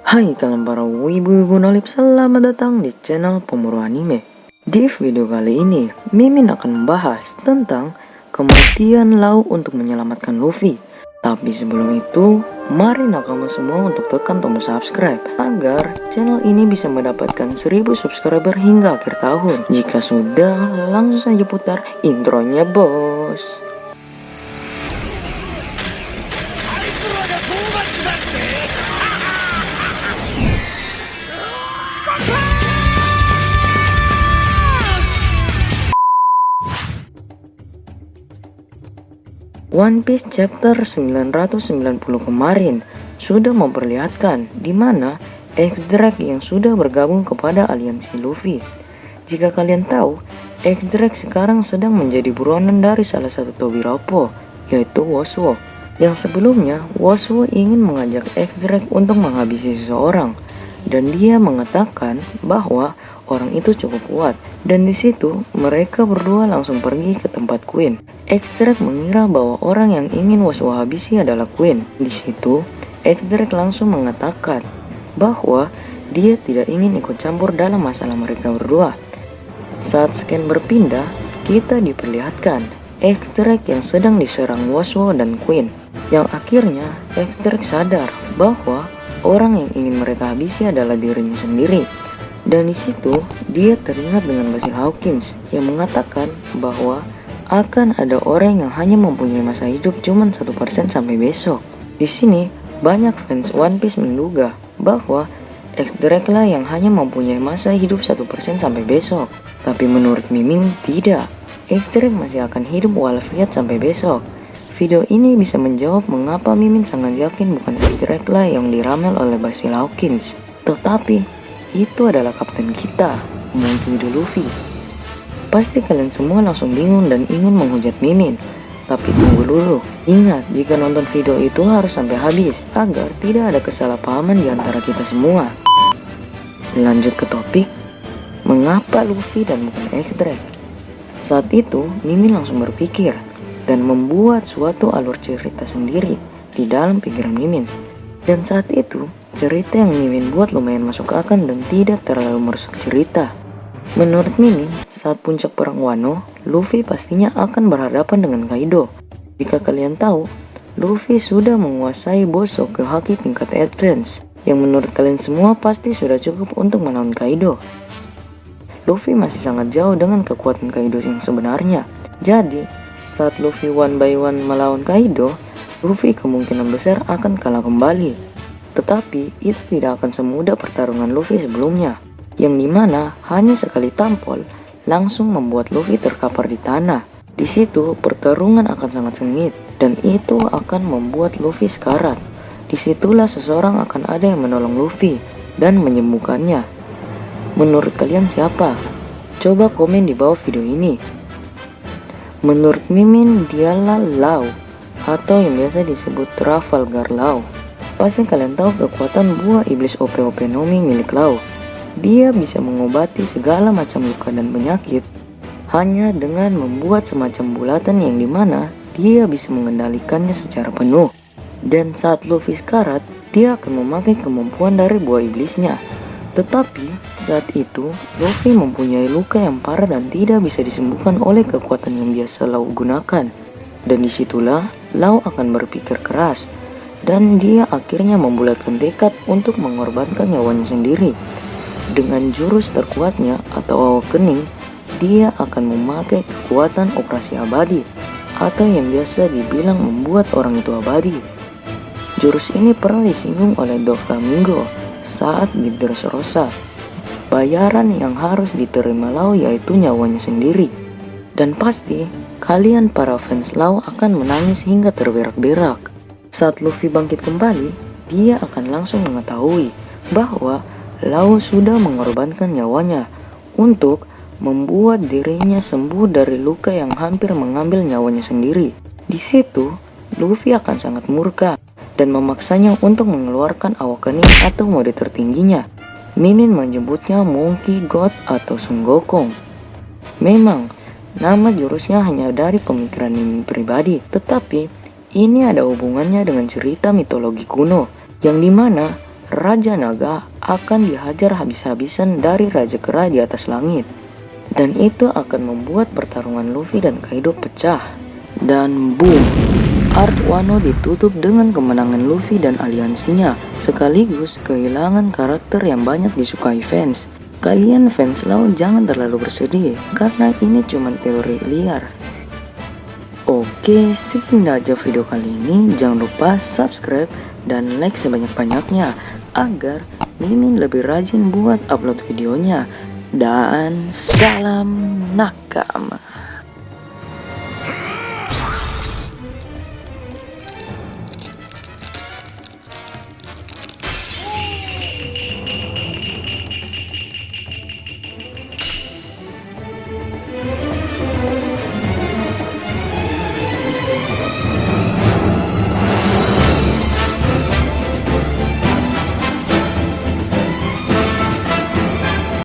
Hai kalian para wibu-wibu nolib, selamat datang di channel Pemburu Anime. Di video kali ini, Mimin akan membahas tentang kematian Lau untuk menyelamatkan Luffy. Tapi sebelum itu, mari nakama semua untuk tekan tombol subscribe agar channel ini bisa mendapatkan 1000 subscriber hingga akhir tahun. Jika sudah, langsung saja putar intronya bos. One Piece chapter 990 kemarin sudah memperlihatkan di mana X-Drake yang sudah bergabung kepada aliansi Luffy. Jika kalian tahu, X-Drake sekarang sedang menjadi buronan dari salah satu Tobirappo, yaitu Wosuo. Yang sebelumnya, Wosuo ingin mengajak X-Drake untuk menghabisi seseorang, dan dia mengatakan bahwa orang itu cukup kuat. Dan di situ mereka berdua langsung pergi ke tempat Queen. X-Drake mengira bahwa orang yang ingin Wosuo habisi adalah Queen. Di situ X-Drake langsung mengatakan bahwa dia tidak ingin ikut campur dalam masalah mereka berdua. Saat scan berpindah, kita diperlihatkan X-Drake yang sedang diserang Wosuo dan Queen. Yang akhirnya X-Drake sadar bahwa orang yang ingin mereka habisi adalah dirinya sendiri. Dan di situ dia teringat dengan Basil Hawkins yang mengatakan bahwa akan ada orang yang hanya mempunyai masa hidup cuma 1% sampai besok. Di sini banyak fans One Piece menduga bahwa X-Drake lah yang hanya mempunyai masa hidup 1% sampai besok. Tapi menurut Mimin tidak. X-Drake masih akan hidup walafiat sampai besok. Video ini bisa menjawab mengapa Mimin sangat yakin bukan X-Drake lah yang diramel oleh Basil Hawkins, tetapi itu adalah kapten kita, Monkey D. Luffy. Pasti kalian semua langsung bingung dan ingin menghujat Mimin. Tapi tunggu dulu. Ingat, jika nonton video itu harus sampai habis agar tidak ada kesalahpahaman di antara kita semua. Lanjut ke topik, mengapa Luffy dan bukan X-Drake? Saat itu, Mimin langsung berpikir dan membuat suatu alur cerita sendiri di dalam pikiran Mimin. Dan saat itu, cerita yang Mimin buat lumayan masuk akal dan tidak terlalu merusak cerita. Menurut Mimin, saat puncak perang Wano, Luffy pastinya akan berhadapan dengan Kaido. Jika kalian tahu, Luffy sudah menguasai Bosoke Haki tingkat advance, yang menurut kalian semua pasti sudah cukup untuk melawan Kaido. Luffy masih sangat jauh dengan kekuatan Kaido yang sebenarnya. Jadi, saat Luffy one by one melawan Kaido, Luffy kemungkinan besar akan kalah kembali. Tetapi itu tidak akan semudah pertarungan Luffy sebelumnya, yang dimana hanya sekali tampol langsung membuat Luffy terkapar di tanah. Di situ pertarungan akan sangat sengit dan itu akan membuat Luffy sekarat. Disitulah seseorang akan ada yang menolong Luffy dan menyembuhkannya. Menurut kalian siapa? Coba komen di bawah video ini. Menurut Mimin dialah Lau, atau yang biasa disebut Trafalgar Law. Pasti kalian tahu kekuatan buah iblis OP-OP Nomi milik Lau. Dia bisa mengobati segala macam luka dan penyakit hanya dengan membuat semacam bulatan yang dimana dia bisa mengendalikannya secara penuh. Dan saat Luffy sekarat, dia akan memakai kemampuan dari buah iblisnya. Tetapi saat itu Luffy mempunyai luka yang parah dan tidak bisa disembuhkan oleh kekuatan yang biasa Lau gunakan. Dan disitulah Lau akan berpikir keras dan dia akhirnya membulatkan tekad untuk mengorbankan nyawanya sendiri. Dengan jurus terkuatnya atau awakening, dia akan memakai kekuatan operasi abadi atau yang biasa dibilang membuat orang itu abadi. Jurus ini pernah disinggung oleh Doflamingo saat di Dressrosa. Bayaran yang harus diterima Lau yaitu nyawanya sendiri. Dan pasti kalian para fans Lau akan menangis hingga terberak-berak. Saat Luffy bangkit kembali, dia akan langsung mengetahui bahwa Lau sudah mengorbankan nyawanya untuk membuat dirinya sembuh dari luka yang hampir mengambil nyawanya sendiri. Di situ, Luffy akan sangat murka dan memaksanya untuk mengeluarkan awakening atau mode tertingginya. Mimin menyebutnya Monkey God atau Sun Gokong. Memang, nama jurusnya hanya dari pemikiran Mimin pribadi, tetapi ini ada hubungannya dengan cerita mitologi kuno, yang dimana Raja Naga akan dihajar habis-habisan dari Raja Kera di atas langit. Dan itu akan membuat pertarungan Luffy dan Kaido pecah. Dan boom, Arc Wano ditutup dengan kemenangan Luffy dan aliansinya, sekaligus kehilangan karakter yang banyak disukai fans. Kalian fans laut jangan terlalu bersedih, karena ini cuma teori liar. Oke, sekian aja video kali ini. Jangan lupa subscribe dan like sebanyak-banyaknya agar Mimin lebih rajin buat upload videonya. Dan salam nakama.